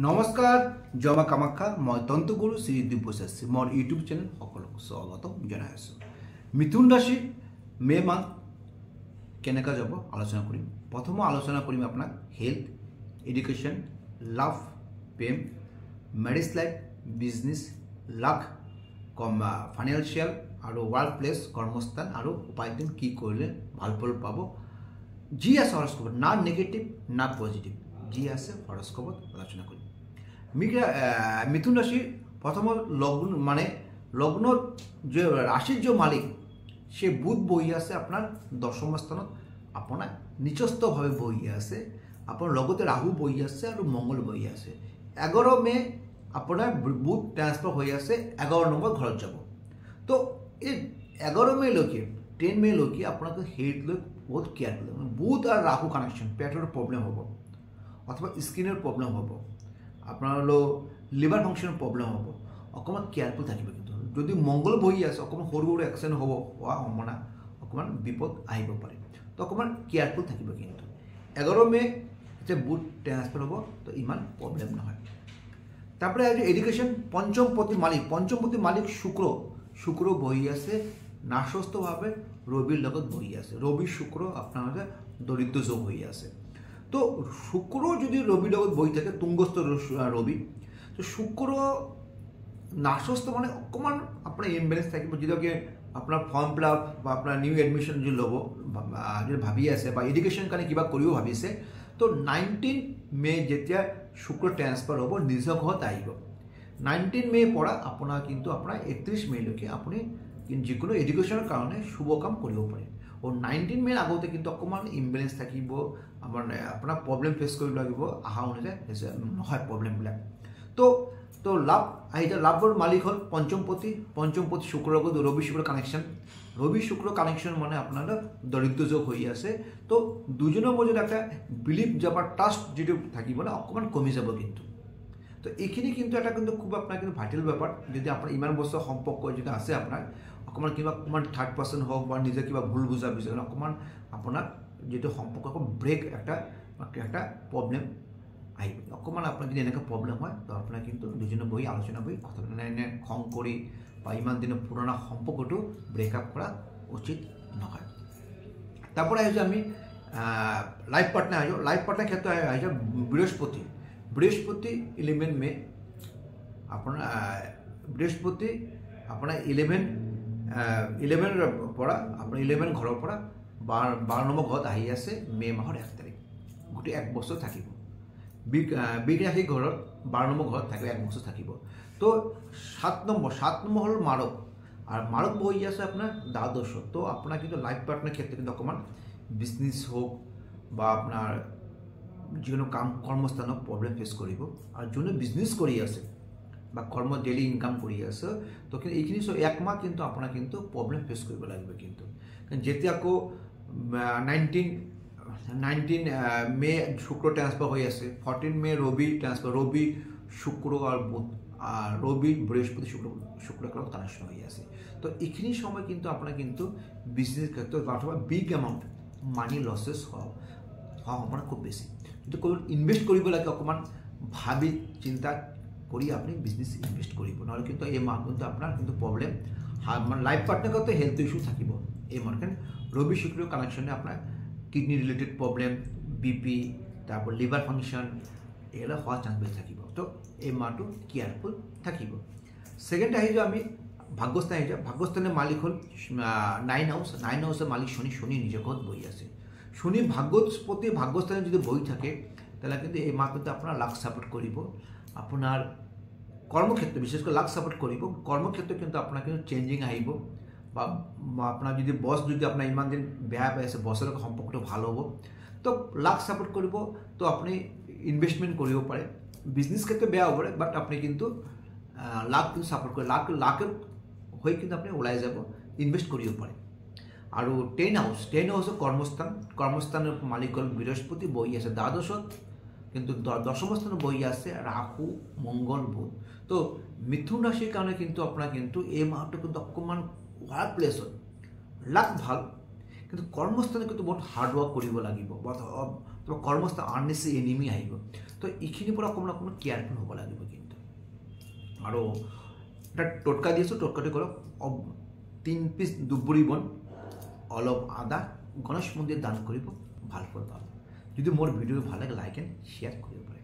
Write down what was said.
নমস্কাৰ জমা কামাখ্যা মই তন্ত্ৰগুৰু শ্ৰী দিব্যশাস্ত্ৰী মোৰ ইউটিউব চেনেল সকলক স্বাগতম জনাই আছোঁ। মিথুন ৰাশি মে মাহ কেনেকৈ যাব আলোচনা কৰিম। প্ৰথমে আলোচনা কৰিম আপোনাক হেল্থ, এডুকেশ্যন, লাভ, প্ৰেম, marriage life, business, luck, financial আৰু ৱৰ্ক প্লেছ, কৰ্মস্থান আৰু উপাৰ্জন কি কৰিলে ভাল ফল পাব। যি আছে হৰস্কোপত, না নেগেটিভ না পজিটিভ, যি আছে হৰস্কোপত আলোচনা কৰিম। মিথুন রাশি প্রথম লগ্ন মানে লগ্নর যে রাশির যে মালিক সে বুধ বহি আছে আপনার দশম স্থানত, আপনার নিচস্থভাবে বহি আছে, আপনার লগতে রাহু বহি আছে আর মঙ্গল বহি আছে। 11 মে আপনার বুধ ট্রান্সফার হয়ে আছে 11 নম্বর ঘর যাব। তো এই 11 মে লৈকে 10 মে লৈকে আপনাকে হেলথ লৈ বহুত কেয়ার করতে হবে। বুধ আর রাহু কানেকশন পেটের প্রবলেম হব অথবা স্কিনের প্রবলেম হব, আপনার হলো লিভার ফাংশনের প্রবলেম হব, অকমান কেয়ারফুল থাকবে। কিন্তু যদি মঙ্গল বহি আছে অকমান সৰু সৰু এক্সিডেণ্ট হ'ব হোৱা সম্ভাৱনা, অকমান বিপদ আহিব পাৰে, তো অকমান কেয়ারফুল থাকিব। কিন্তু 11 মে যে বুধ ট্রান্সফার হব তো ইমান প্রবলেম নহয়। তারপরে আছে এডুকেশন, পঞ্চমপতি মালিক শুক্র বহি আছে নাশস্তভাবে রবির লগত বহি আছে। রবি শুক্র আপনার দরিদ্র যোগ হয়ে আছে। তো শুক্র যদি রবির লগত বহি থাকে তুঙ্গস্থ রবি, তো শুক্র নাশস্থ মানে অকমান আপনার ইমবেলেন্স থাকিব। যেটাকে আপনার ফর্ম ফিল আপ বা আপনার নিউ এডমিশন যদি ল'ব যদি ভাবি আছে বা এডুকেশন কাৰণে কিবা কৰিব ভাবিছে, তো 19 মে যেতিয়া শুক্ৰ ট্ৰান্সফাৰ হব নিজ ঘৰত আহিব। 19 মে পৰা আপোনাৰ কিন্তু আপোনাৰ 31 মে লৈকে আপুনি যিকোনো এডুকেশনেৰ কাৰণে শুভ কাম কৰিব পাৰে। ও 19 মেৰ আগতে কিন্তু অকমান ইমবেলেন্স থাকিব, আপোনাৰ প্ৰব্লেম ফেচ কৰিব লাগিব, আহা অনুযায়ী নহয় প্ৰব্লেমবিলাক। তো লাভ আহি যায়। লাভৰ মালিক হ'ল পঞ্চমপতি শুক্ৰৰ লগত ৰবি শুক্ৰ কানেকশ্যন। রবি শুক্র কানেকশন মানে আপনার দরিদ্র যোগ হয়ে আছে। তো দুজনের মধ্যে একটা বিলিভ যাবার ট্রাস্ট যেটা থাকিব না অকমান কমি যাব। কিন্তু তো এইখিনি কিন্তু এটা কিন্তু খুব আপনার কিন্তু ভাইটাল ব্যাপার। যদি আপনার ইমান বছর সম্পর্ক যেটা আছে আপনার অকমান কিবা অকমান থার্ড পার্সন হোক বা নিজে কিবা ভুল বুঝা বিচার অকমান আপনার যেটা সম্পর্ক ব্রেক একটা প্রবলেম আহিব। অকমান আপনার যদি এনেকা প্রবলেম হয় তো আপনার কিন্তু দুজনে বহি আলোচনা কৰি কথা এনে খং কৰি বা ইমান দিনের পুরোনো সম্পর্কটো ব্রেকআপ করা উচিত নহয়। তারপরে আহিছো আমি লাইফ পার্টনার আহিছো। লাইফ পার্টনার ক্ষেত্রে আহিছো বৃহস্পতি 11 মে আপনার আপনার 11 পৰা আপনাৰ 11 ঘৰৰ পৰা 12 নম্বৰ ঘৰত আহি আছে মে মাহৰ 1 তাৰিখ। গোটেই 1 বছৰ থাকিব। বিগ ৰাশি ঘৰত 12 নম্বৰ ঘৰত থাকিব, 1 বছর থাকিব। তো 7 নম্বর হল মারক, আর মারক বহি আছে আপনার দ্বাদশ। তো আপনার কিন্তু লাইফ পার্টনার ক্ষেত্রে কিন্তু অকমান বিজনেস হোক বা আপনার যিকোনো কাম কর্মস্থান হোক প্রবলেম ফেস করব। আর যোনে বিজনেস করে আছে বা কর্ম ডেইলি ইনকাম করে আছে তো কিন্তু এইখিনি 1 মাহ কিন্তু আপনার কিন্তু প্রবলেম ফেস করব লাগবে। কিন্তু যেতিয়া আকৌ 19 মে শুক্র ট্রান্সফার হয়ে আছে, 14 মে রবি ট্রান্সফার, রবি শুক্র আর বুধ আর রবি বৃহস্পতি শুক্র কানেকশন হয়ে আছে। তো এইখিনি সময় কিন্তু আপনার কিন্তু বিজনেস ক্ষেত্রে অথবা বিগ অ্যামাউন্ট মানি লসেস হওয়া সম্ভাবনা খুব বেশি। কিন্তু ইনভেস্ট কৰিব লাগে অকমান ভাবি চিন্তা কৰি আপনি বিজনেস ইনভেস্ট কৰিব, নহলে কিন্তু এই মাহ কিন্তু আপনার কিন্তু প্রবলেম মানে লাইফ পার্টনারগত হেলথ ইস্যু থাকিব এই মাহ। কারণ রবি শুক্র কানেকশনে আপনার কিডনি রিলেটেড প্রবলেম, বিপি, তারপর লিভার ফাংশন এগুলো হওয়ার চান্স বেশি থাকিব। তো এই মাহটো কেয়ারফুল থাকিব। সেকেন্ড আহিছো আমি ভাগ্যস্থান আহিছো। ভাগ্যস্থানের মালিক হল 9 হাউসের মালিক শনি নিজের ঘর বহি আছে। শনি ভাগ্যস্পতি ভাগ্যস্থানে যদি বহি থাকে তাহলে কিন্তু এই মাহ কিন্তু আপনার লাক সাপোর্ট করব। আপনার কর্মক্ষেত্রে বিশেষ করে লাক সাপোর্ট করব। কর্মক্ষেত্রে কিন্তু আপনার কিন্তু চেঞ্জিং আহিব বা আপনার যদি বস যদি আপনার ইমান দিন বেয়া পাই আছে বসের সম্পর্কটা ভালো হব। তো লাক সাপোর্ট করব। তো আপনি ইনভেস্টমেন্ট কৰিব পাৰে। বিজনেস ক্ষেত্রে বেয়া হ'ব বাট আপনি কিন্তু লাক কিন্তু সাপোর্ট করে লাকের হয়ে কিন্তু আপনি ওলাই যাব, ইনভেস্ট কৰিব পাৰে। আর 10 হাউস কর্মস্থানের মালিক হল বৃহস্পতি বহি আছে দ্বাদশত, কিন্তু দশম স্থানে বহি আছে রাহু মঙ্গল বুধ। তো মিথুন রাশির কারণে কিন্তু আপনার কিন্তু এই মাহটা কিন্তু অকমান ওয়ার্ক প্লেসত লাক ভাল, কিন্তু কর্মস্থানে কিন্তু বহুত হার্ড ওয়ার্ক কৰিব লাগিব। কৰ্মস্থান আননেসেসাৰি এনিমি আহিব। তো এইখিনিৰ পৰা অকণমান কেয়াৰফুল হ'ব লাগিব কিন্তু আৰু এটা টটকা দি আছোঁ টটকাটো কৰক 3 পিচ দুবৰি বন অলপ আদা গণেশ মন্দিৰ দান কৰিব ভাল ফল পাব যদি মোৰ ভিডিঅ' ভাল লাগে লাইক এণ্ড শ্বেয়াৰ কৰিব পাৰে